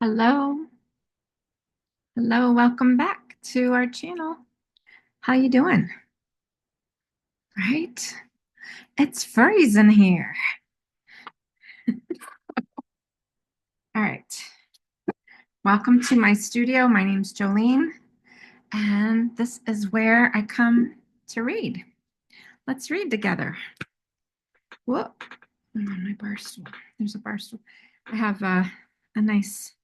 Hello. Hello, welcome back to our channel. How you doing? Right? It's freezing here. All right. Welcome to my studio. My name's Jolene, and this is where I come to read. Let's read together. Whoop. I'm on my bar stool. There's a bar stool. I have a nice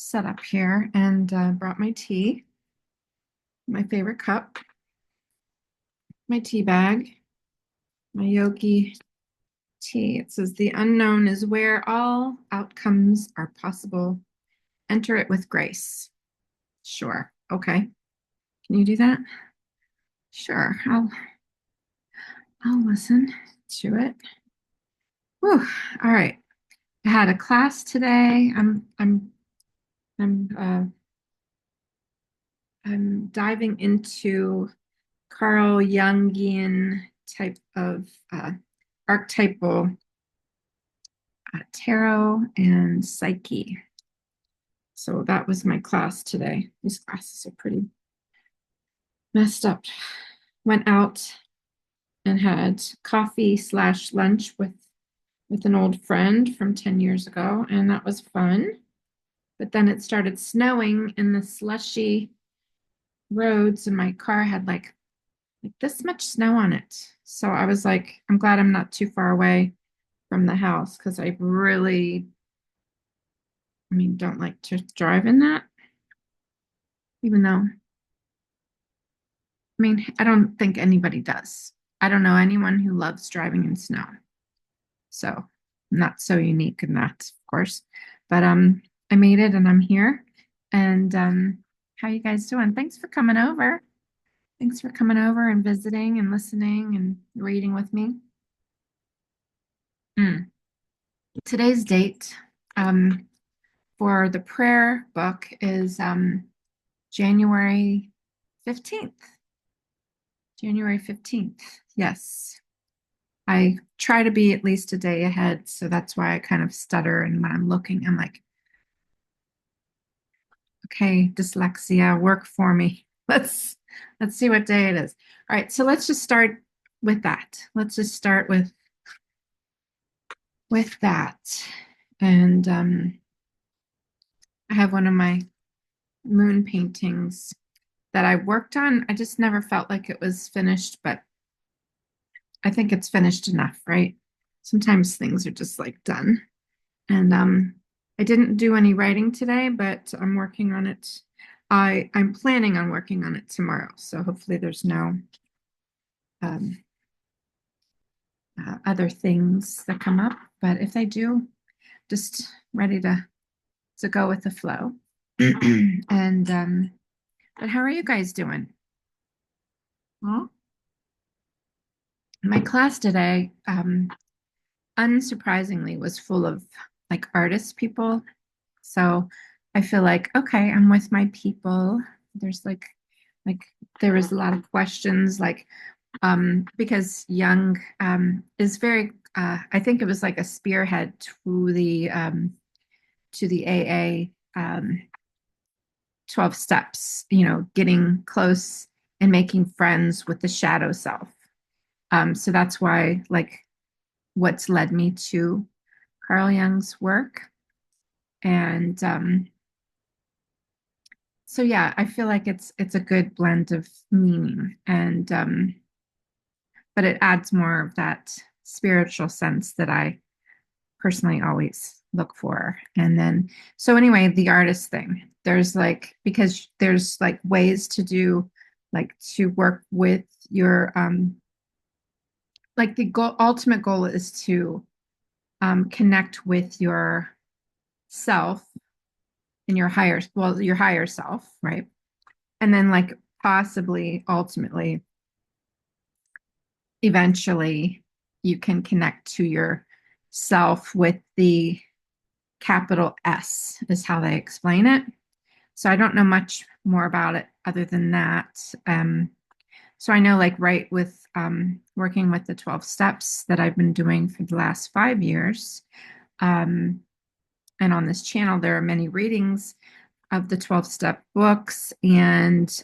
setup here and brought my tea, my favorite cup, my tea bag, my Yogi tea. It says the unknown is where all outcomes are possible. Enter it with grace. Sure. Okay. Can you do that? Sure. I'll listen to it. Whew. All right. I had a class today. I'm I'm diving into Carl Jungian type of archetypal tarot and psyche. So that was my class today. These classes are pretty messed up. Went out and had coffee slash lunch with an old friend from 10 years ago, and that was fun. But then it started snowing in the slushy roads, and my car had like this much snow on it. So I was like, I'm glad I'm not too far away from the house because I don't like to drive in that, even though, I don't think anybody does. I don't know anyone who loves driving in snow. So I'm not so unique in that, of course. But I made it and I'm here. And how you guys doing? Thanks for coming over. Thanks for coming over and visiting and listening and reading with me. Mm. Today's date um, for the prayer book is January 15th. January 15th. Yes. I try to be at least a day ahead, so that's why I kind of stutter. And when I'm looking, I'm like, okay, dyslexia, work for me. Let's see what day it is. All right, so let's just start with that. Let's just start with that. And I have one of my moon paintings that I worked on. I just never felt like it was finished, but I think it's finished enough, right? Sometimes things are just like done. And I didn't do any writing today, but I'm working on it. I'm planning on working on it tomorrow. So hopefully there's no um, other things that come up. But if they do, just ready to go with the flow. And but how are you guys doing? Well, my class today, unsurprisingly, was full of like artist people. So I feel like, okay, I'm with my people. There's like there was a lot of questions, like because Jung is very I think it was like a spearhead to the AA 12 steps, getting close and making friends with the shadow self. So that's why like what's led me to Carl Jung's work. And so yeah, I feel like it's a good blend of meaning and but it adds more of that spiritual sense that I personally always look for. And then so anyway, the artist thing. There's like because there's like ways to do like to work with your like the ultimate goal is to connect with your self and your higher self, right? And then like possibly ultimately eventually you can connect to yourself with the capital S is how they explain it. So I don't know much more about it other than that. So I know like right with working with the 12 steps that I've been doing for the last 5 years, um, and on this channel, there are many readings of the 12-step books and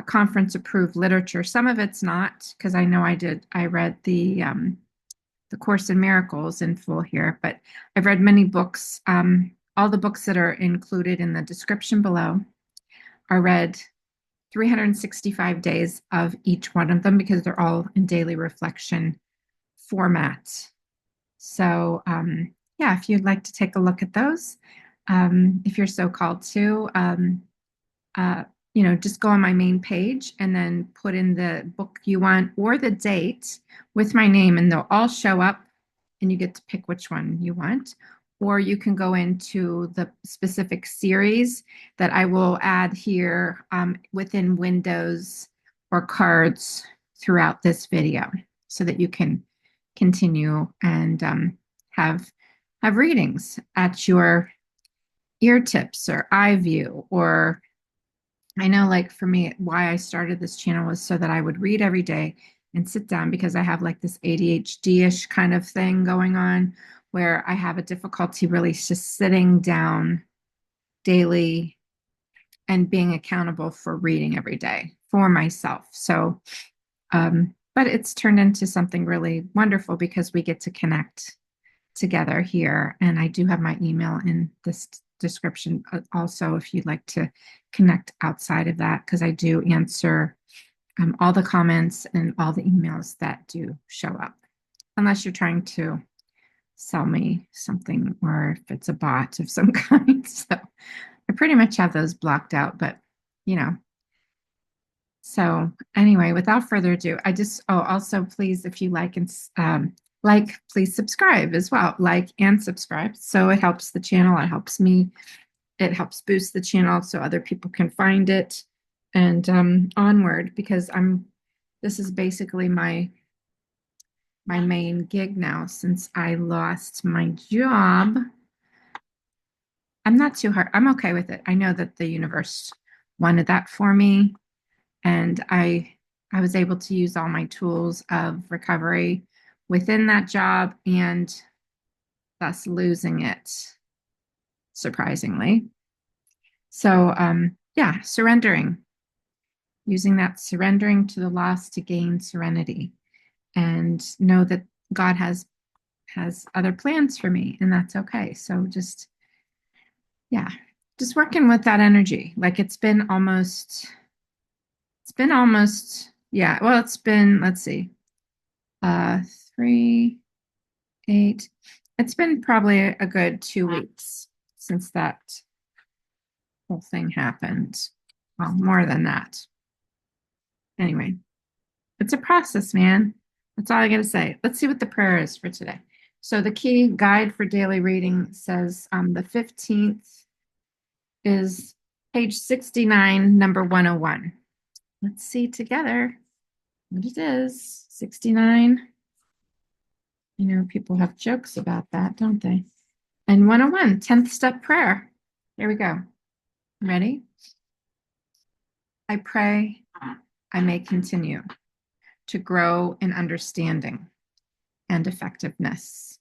conference approved literature. Some of it's not, because I know I read the Course in Miracles in full here, but I've read many books. All the books that are included in the description below are read 365 days of each one of them because they're all in daily reflection format. So, yeah, if you'd like to take a look at those, if you're so called to, uh, just go on my main page and then put in the book you want or the date with my name, and they'll all show up, and you get to pick which one you want. Or you can go into the specific series that I will add here within windows or cards throughout this video so that you can continue and have readings at your ear tips or eye view. Or I know, like, for me, why I started this channel was so that I would read every day and sit down, because I have like this ADHD-ish kind of thing going on where I have a difficulty really just sitting down daily and being accountable for reading every day for myself. So, but it's turned into something really wonderful because we get to connect together here. And I do have my email in this description also if you'd like to connect outside of that, because I do answer all the comments and all the emails that do show up, unless you're trying to sell me something or if it's a bot of some kind. So I pretty much have those blocked out, but you know. So anyway, without further ado, also please, if you like and please subscribe as well. Like and subscribe. So it helps the channel. It helps me. It helps boost the channel so other people can find it and onward, because this is basically my main gig now since I lost my job. I'm not too hard. I'm okay with it. I know that the universe wanted that for me, and I was able to use all my tools of recovery within that job and thus losing it, surprisingly. So, yeah, surrendering, using that surrendering to the loss to gain serenity, and know that God has other plans for me, and that's okay. So just, yeah, just working with that energy. Like it's been almost, yeah, well, it's been, let's see, 3, 8, it's been probably a good 2 weeks since that whole thing happened. Well, more than that. Anyway, it's a process, man. That's all I got to say. Let's see what the prayer is for today. So the key guide for daily reading says the 15th is page 69, number 101. Let's see together what it is. 69. You know, people have jokes about that, don't they? And 101, 10th step prayer. Here we go. Ready? I pray I may continue to grow in understanding and effectiveness,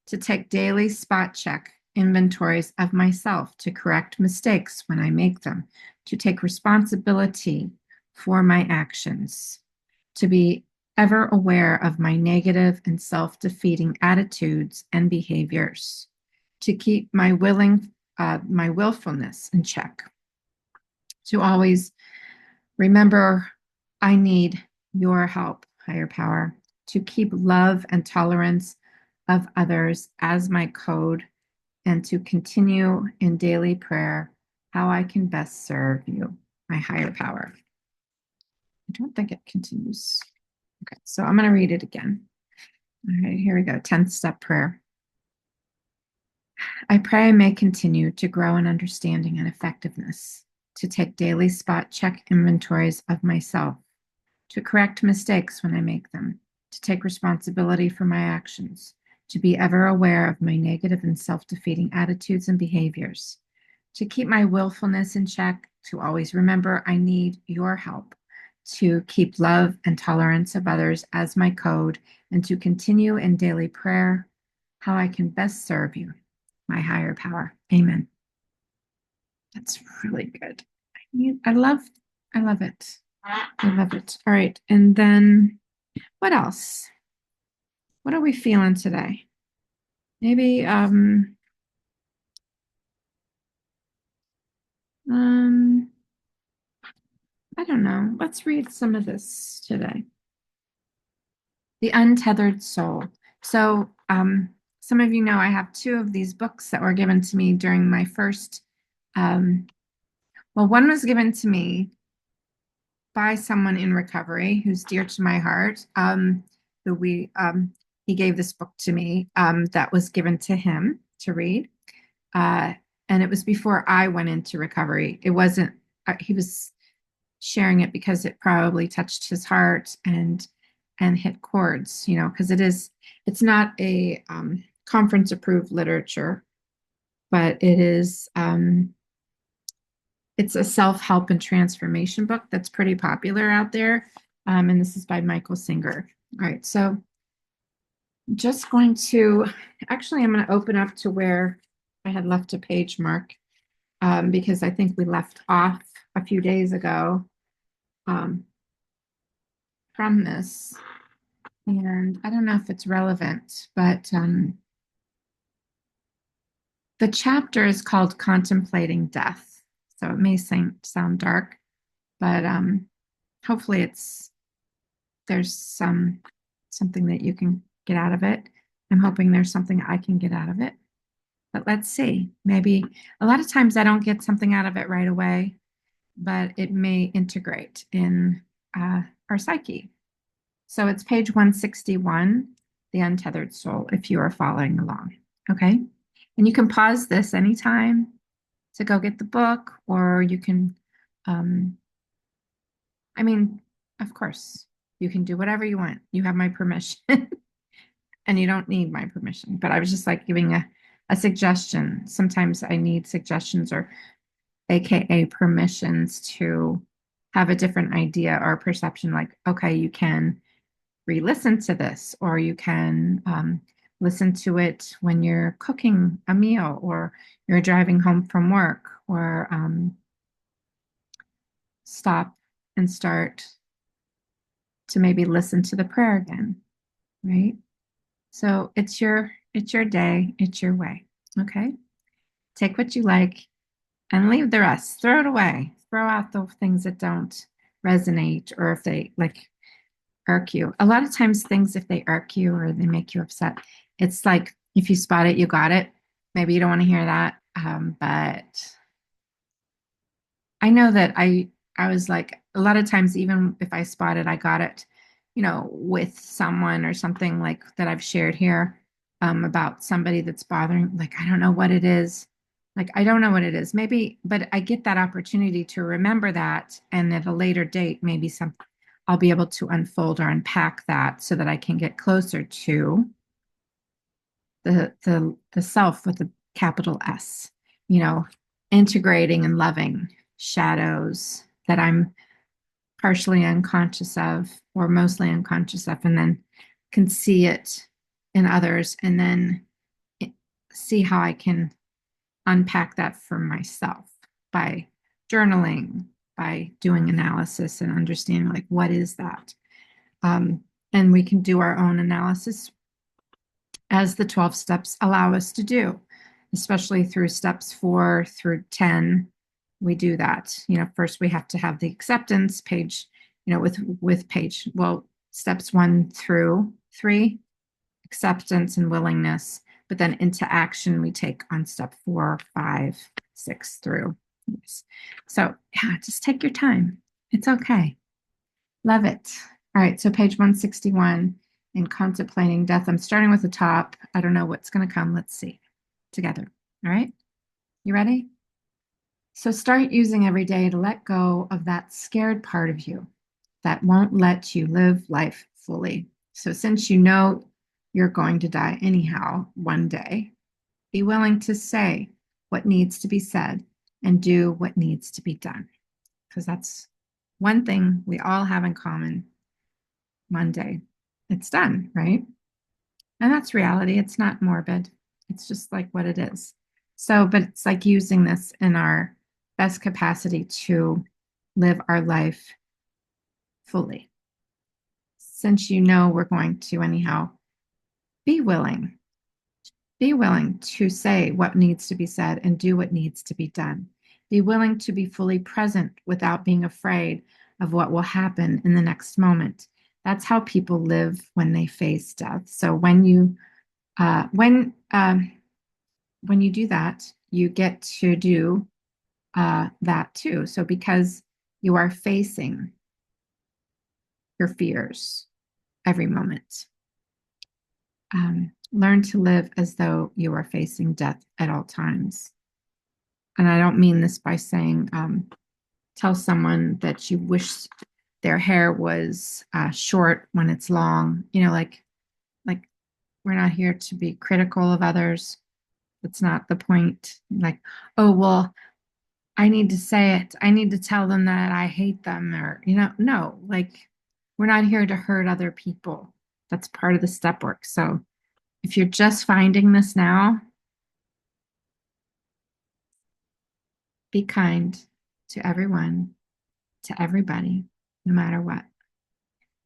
to take daily spot check inventories of myself, to correct mistakes when I make them, to take responsibility for my actions, to be ever aware of my negative and self-defeating attitudes and behaviors, to keep my willfulness in check, to always remember I need your help, higher power, to keep love and tolerance of others as my code, and to continue in daily prayer how I can best serve you, my higher power. I don't think it continues. Okay, so I'm going to read it again. All right, here we go. 10th step prayer. I pray I may continue to grow in understanding and effectiveness, to take daily spot check inventories of myself, to correct mistakes when I make them, to take responsibility for my actions, to be ever aware of my negative and self-defeating attitudes and behaviors, to keep my willfulness in check, to always remember I need your help, to keep love and tolerance of others as my code, and to continue in daily prayer how I can best serve you, my higher power. Amen. That's really good. I love it. I love it. All right. And then what else? What are we feeling today? Maybe um I don't know. Let's read some of this today. The Untethered Soul. So some of you know I have two of these books that were given to me during my first well, one was given to me by someone in recovery who's dear to my heart. Who we He gave this book to me that was given to him to read, uh, and it was before I went into recovery. It wasn't. He was sharing it because it probably touched his heart and hit chords, because it's not a conference approved literature, but it's a self-help and transformation book that's pretty popular out there. And this is by Michael Singer. All right, so I'm going to open up to where I had left a page mark, because I think we left off a few days ago um, from this. And I don't know if it's relevant, but the chapter is called Contemplating Death. So it may sound dark, but hopefully there's something that you can get out of it. I'm hoping there's something I can get out of it. But let's see. Maybe a lot of times I don't get something out of it right away, but it may integrate in our psyche. So it's page 161, The Untethered Soul, if you are following along. Okay. And you can pause this anytime to go get the book, or you can, um, I mean, of course, you can do whatever you want. You have my permission and you don't need my permission. But I was just like giving a suggestion. Sometimes I need suggestions or AKA permissions to have a different idea or perception. Like, okay, you can re-listen to this, or you can listen to it when you're cooking a meal, or you're driving home from work, or stop and start to maybe listen to the prayer again, right? So it's your day, it's your way. Okay. Take what you like and leave the rest. Throw it away. Throw out the things that don't resonate, or if they like irk you. A lot of times things, if they irk you or they make you upset, it's like if you spot it, you got it. Maybe you don't want to hear that. But I know that I was like, a lot of times, even if I spot it, I got it, with someone or something like that I've shared here, about somebody that's bothering, like, I don't know what it is. Like, I don't know what it is. Maybe, but I get that opportunity to remember that. And at a later date, maybe I'll be able to unfold or unpack that so that I can get closer to the self with a capital S, you know, integrating and loving shadows that I'm partially unconscious of or mostly unconscious of, and then can see it in others, and then see how I can unpack that for myself by journaling, by doing analysis and understanding, like, what is that? And we can do our own analysis as the 12 steps allow us to do, especially through steps 4 through 10. We do that. First we have to have the acceptance page, with page, well, steps 1 through 3, acceptance and willingness, but then into action we take on step 4, 5, 6 through. Yes. So yeah, just take your time. It's okay. Love it. All right, so page 161, in Contemplating Death. I'm starting with the top. I don't know what's going to come. Let's see together. All right, you ready? So start using every day to let go of that scared part of you that won't let you live life fully. So since you know you're going to die anyhow one day, be willing to say what needs to be said and do what needs to be done. Because that's one thing we all have in common. One day it's done, right? And that's reality. It's not morbid. It's just like what it is. So, but it's like using this in our best capacity to live our life fully. Since you know we're going to anyhow, be willing. Be willing to say what needs to be said and do what needs to be done. Be willing to be fully present without being afraid of what will happen in the next moment. That's how people live when they face death. So uh, when um, when you do that, you get to do that too. So because you are facing your fears every moment, learn to live as though you are facing death at all times. And I don't mean this by saying tell someone that you wish their hair was short when it's long. Like we're not here to be critical of others. That's not the point. Like, oh well, I need to say it. I need to tell them that I hate them, or no. Like we're not here to hurt other people. That's part of the step work. So if you're just finding this now, be kind to everyone, to everybody, no matter what.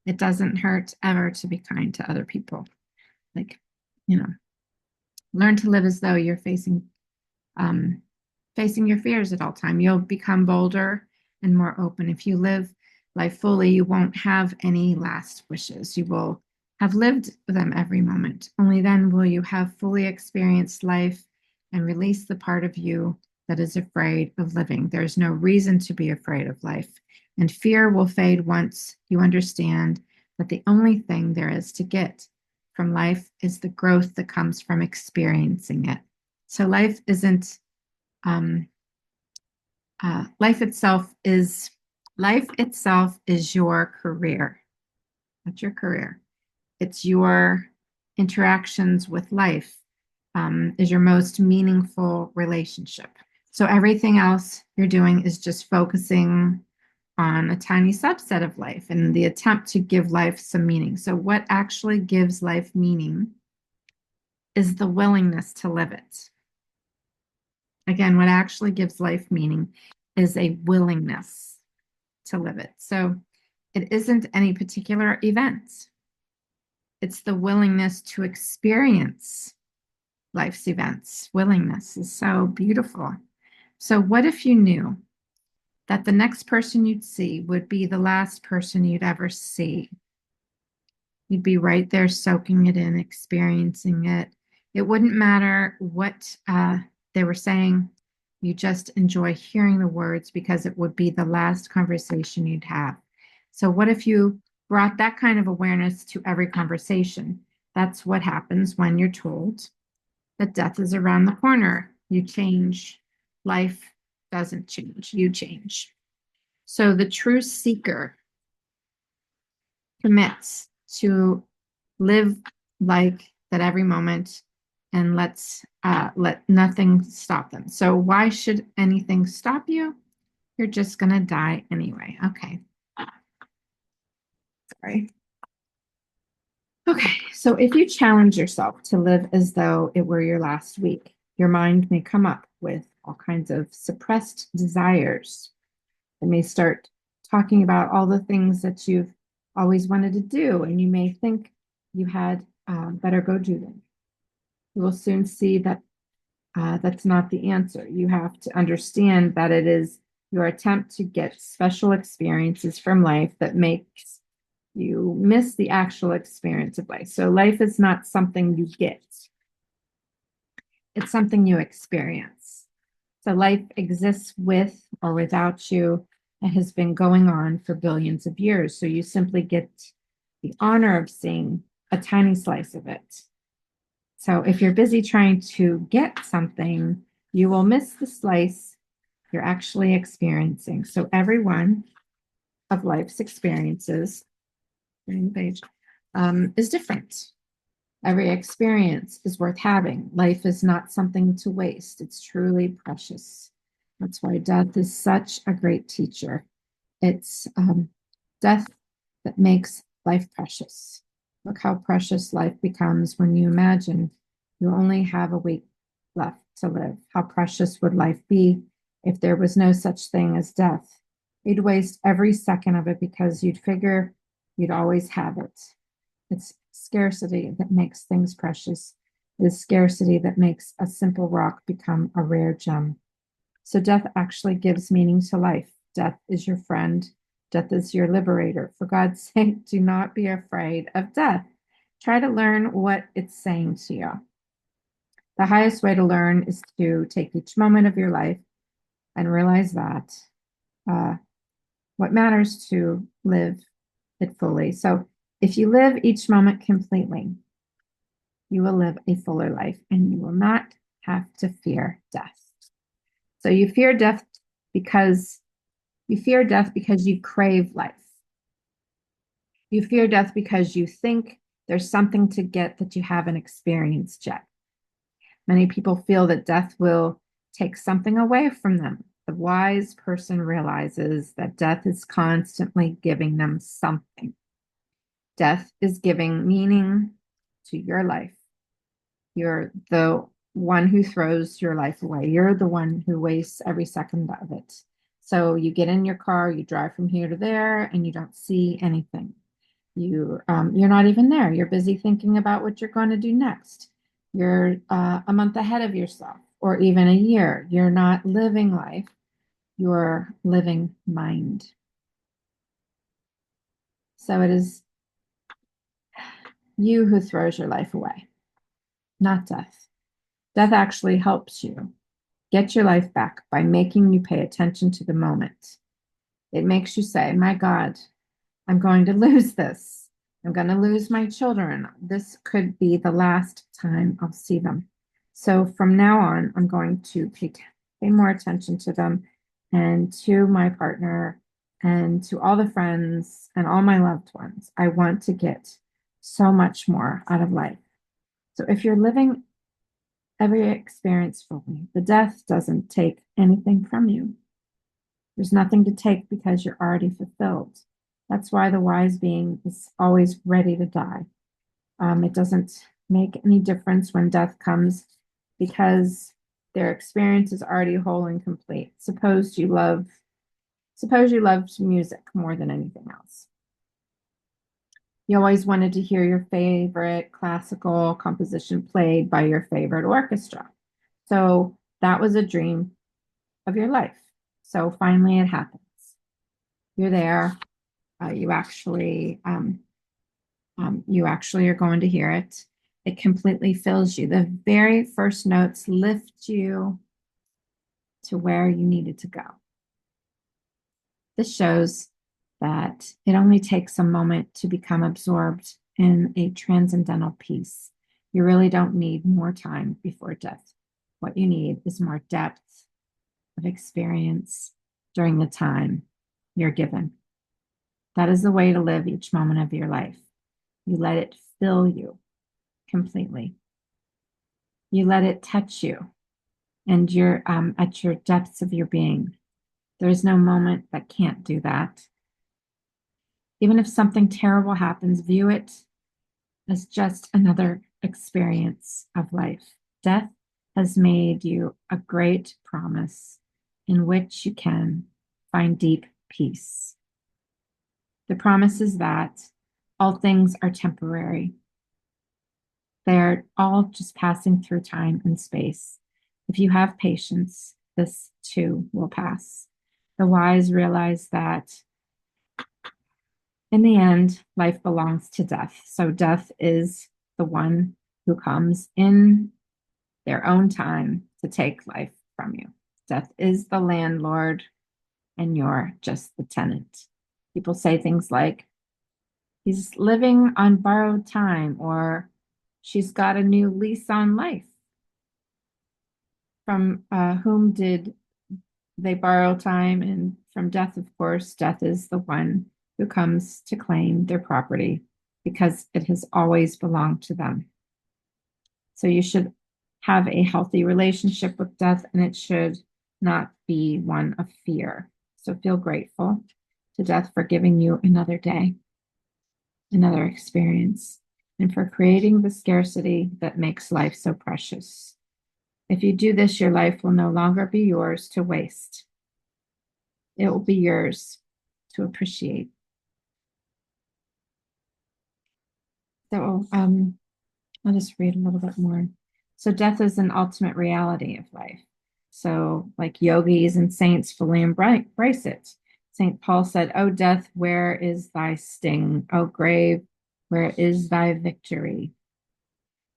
It doesn't hurt ever to be kind to other people. Like, you know, learn to live as though you're um, facing your fears at all time. You'll become bolder and more open. If you live life fully, you won't have any last wishes. You will have lived them every moment. Only then will you have fully experienced life and release the part of you that is afraid of living. There's no reason to be afraid of life. And fear will fade once you understand that the only thing there is to get from life is the growth that comes from experiencing it. So um, life itself is your career. That's your career. It's your interactions with life is your most meaningful relationship. So everything else you're doing is just focusing on a tiny subset of life and the attempt to give life some meaning. So what actually gives life meaning is the willingness to live it. Again, what actually gives life meaning is a willingness to live it. So it isn't any particular event, it's the willingness to experience life's events. Willingness is so beautiful. So, what if you knew that the next person you'd see would be the last person you'd ever see? You'd be right there soaking it in, experiencing it. It wouldn't matter what they were saying. You just enjoy hearing the words because it would be the last conversation you'd have. So, what if you brought that kind of awareness to every conversation? That's what happens when you're told that death is around the corner. You change, life doesn't change, you change. So, the true seeker commits to live like that every moment and let nothing stop them. So why should anything stop you? You're just gonna die anyway. Okay. Sorry. Okay, so if you challenge yourself to live as though it were your last week, your mind may come up with all kinds of suppressed desires. It may start talking about all the things that you've always wanted to do, and you may think you had better go do them. You will soon see that that's not the answer. You have to understand that it is your attempt to get special experiences from life that makes you miss the actual experience of life. So life is not something you get, it's something you experience. So life exists with or without you. It has been going on for billions of years. So you simply get the honor of seeing a tiny slice of it. So if you're busy trying to get something, you will miss the slice you're actually experiencing. So every one of life's experiences is different. Every experience is worth having. Life is not something to waste. It's truly precious. That's why death is such a great teacher. It's death that makes life precious. Look how precious life becomes when you imagine You only have a week left to live. How precious would life be if there was no such thing as death? You'd waste every second of it because you'd figure you'd always have it. It's scarcity that makes things precious. It is scarcity that makes a simple rock become a rare gem. So death actually gives meaning to life. Death is your friend. Death is your liberator. For God's sake, do not be afraid of death. Try to learn what it's saying to you. The highest way to learn is to take each moment of your life and realize that uh, what matters to live it fully. So if you live each moment completely, you will live a fuller life and you will not have to fear death. So you fear death because you crave life. You fear death because you think there's something to get that you haven't experienced yet. Many people feel that death will take something away from them. The wise person realizes that death is constantly giving them something. Death is giving meaning to your life. You're the one who throws your life away. You're the one who wastes every second of it. So you get in your car, you drive from here to there, and you don't see anything. You're not even there. You're busy thinking about what you're going to do next. You're a month ahead of yourself, or even a year. You're not living life. You're living mind. So it is you who throws your life away, not death. Death actually helps you get your life back by making you pay attention to the moment. It makes you say, my God, I'm going to lose this. I'm going to lose my children. This could be the last time I'll see them. So from now on, I'm going to pay more attention to them and to my partner and to all the friends and all my loved ones. I want to get so much more out of life. So if you're living every experience fully, the death doesn't take anything from you. There's nothing to take because you're already fulfilled. That's why the wise being is always ready to die. It doesn't make any difference when death comes because their experience is already whole and complete. Suppose you loved music more than anything else. You always wanted to hear your favorite classical composition played by your favorite orchestra. So that was a dream of your life. So finally it happens. You're there. You actually are going to hear it. It completely fills you. The very first notes lift you to where you needed to go. This shows that it only takes a moment to become absorbed in a transcendental peace. You really don't need more time before death. What you need is more depth of experience during the time you're given. That is the way to live each moment of your life. You let it fill you completely. You let it touch you and you're at your depths of your being. There is no moment that can't do that. Even if something terrible happens, view it as just another experience of life. Death has made you a great promise in which you can find deep peace. The promise is that all things are temporary. They're all just passing through time and space. If you have patience, this too will pass. The wise realize that in the end, life belongs to death. So death is the one who comes in their own time to take life from you. Death is the landlord and you're just the tenant. People say things like, he's living on borrowed time, or she's got a new lease on life. From whom did they borrow time? And from death, of course. Death is the one who comes to claim their property because it has always belonged to them. So you should have a healthy relationship with death, and it should not be one of fear. So feel grateful to death for giving you another day, another experience. and for creating the scarcity that makes life so precious. If you do this, your life will no longer be yours to waste. It will be yours to appreciate. So I'll just read a little bit more. So death is an ultimate reality of life. So like yogis and saints fully embrace it. St. Paul said, "O death, where is thy sting? O grave, where is thy victory?"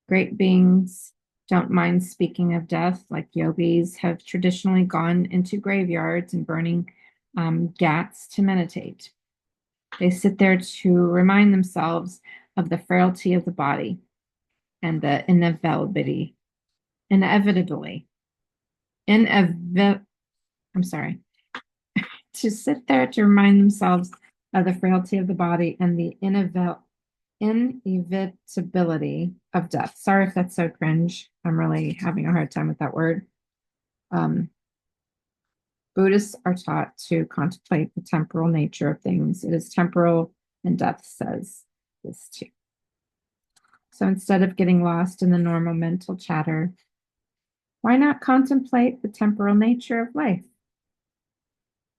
Great beings don't mind speaking of death, like yogis have traditionally gone into graveyards and burning ghats to meditate. They sit there to remind themselves of the frailty of the body and the inevitably, I'm sorry, to sit there to remind themselves of the frailty of the body and the inevitability of death. Sorry if that's so cringe. I'm really having a hard time with that word. Um, Buddhists are taught to contemplate the temporal nature of things. It is temporal, and death says this too. So instead of getting lost in the normal mental chatter, why not contemplate the temporal nature of life?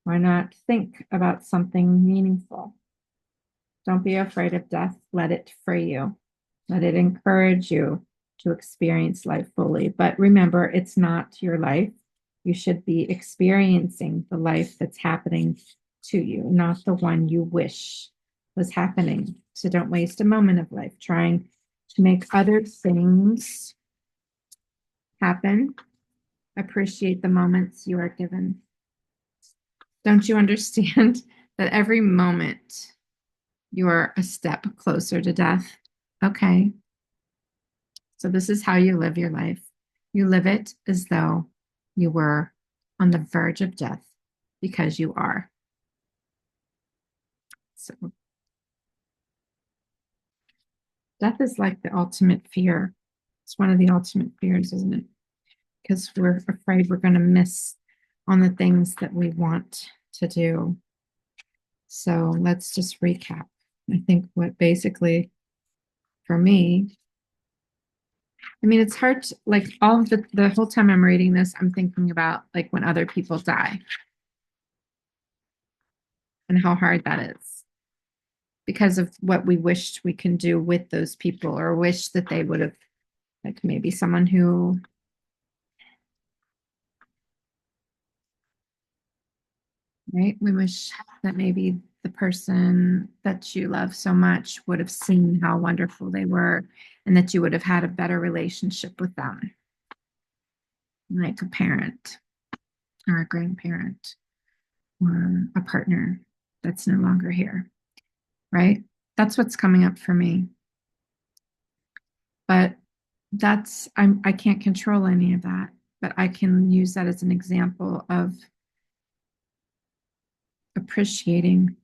Why not think about something meaningful? Don't be afraid of death. Let it free you. Let it encourage you to experience life fully. But remember, it's not your life. You should be experiencing the life that's happening to you, not the one you wish was happening. So don't waste a moment of life trying to make other things happen. Appreciate the moments you are given. Don't you understand that every moment you are a step closer to death? Okay. So this is how you live your life. You live it as though you were on the verge of death because you are. So death is like the ultimate fear. It's one of the ultimate fears, isn't it? Because we're afraid we're going to miss on the things that we want to do. So let's just recap. I think what basically for me, I mean, it's hard to, like all of the whole time I'm reading this, I'm thinking about like when other people die and how hard that is because of what we wished we can do with those people or wish that they would have, like maybe someone who, right? We wish that maybe the person that you love so much would have seen how wonderful they were and that you would have had a better relationship with them, like a parent or a grandparent or a partner that's no longer here, right? That's what's coming up for me. But I can't control any of that, but I can use that as an example of appreciating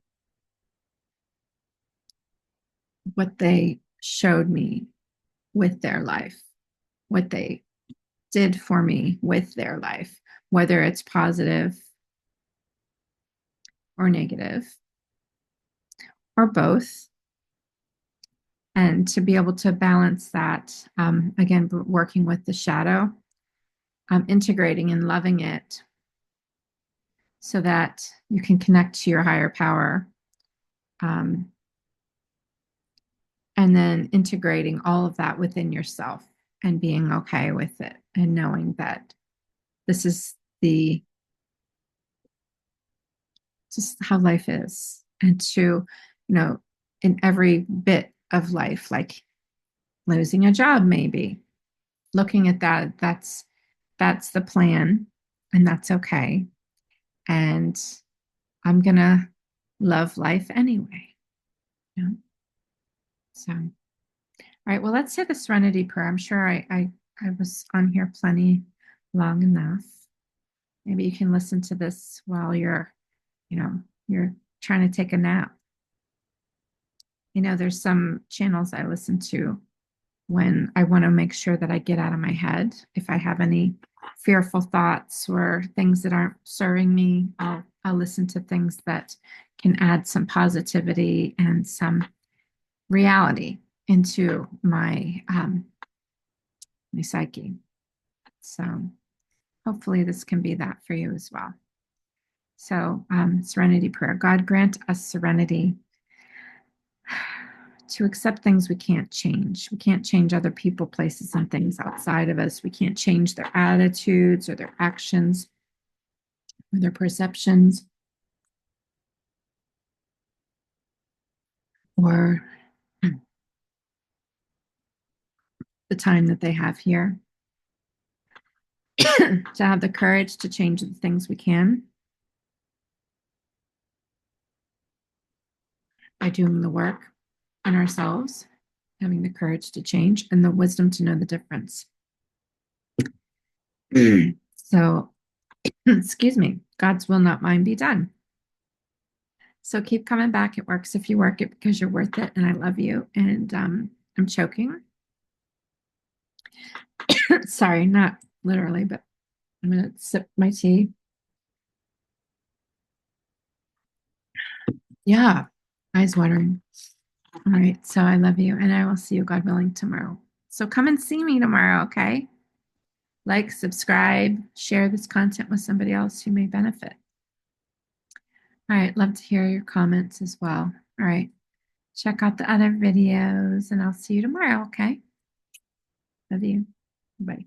what they showed me with their life, what they did for me with their life, whether it's positive or negative or both. And to be able to balance that, again, working with the shadow, integrating and loving it so that you can connect to your higher power. And then integrating all of that within yourself and being okay with it and knowing that this is just how life is. And to, in every bit of life, like losing a job, maybe looking at that, that's the plan and that's okay. And I'm gonna love life anyway. You know? So, all right, well, let's say the Serenity Prayer. I'm sure I was on here plenty long enough. Maybe you can listen to this while you're trying to take a nap. There's some channels I listen to when I want to make sure that I get out of my head. If I have any fearful thoughts or things that aren't serving me, I'll listen to things that can add some positivity and some reality into my my psyche. So hopefully this can be that for you as well. So serenity prayer. God grant us serenity to accept things we can't change. We can't change other people, places, and things outside of us. We can't change their attitudes or their actions or their perceptions or the time that they have here. To have the courage to change the things we can by doing the work in ourselves, having the courage to change and the wisdom to know the difference. So, excuse me, God's will, not mine, be done. So keep coming back. It works if you work it because you're worth it. And I love you. And I'm choking. Sorry, not literally, but I'm going to sip my tea. Yeah, eyes watering. All right. So I love you. And I will see you, God willing, tomorrow. So come and see me tomorrow. Okay. Like, subscribe, share this content with somebody else who may benefit. All right. Love to hear your comments as well. All right. Check out the other videos and I'll see you tomorrow. Okay. Love you. Bye.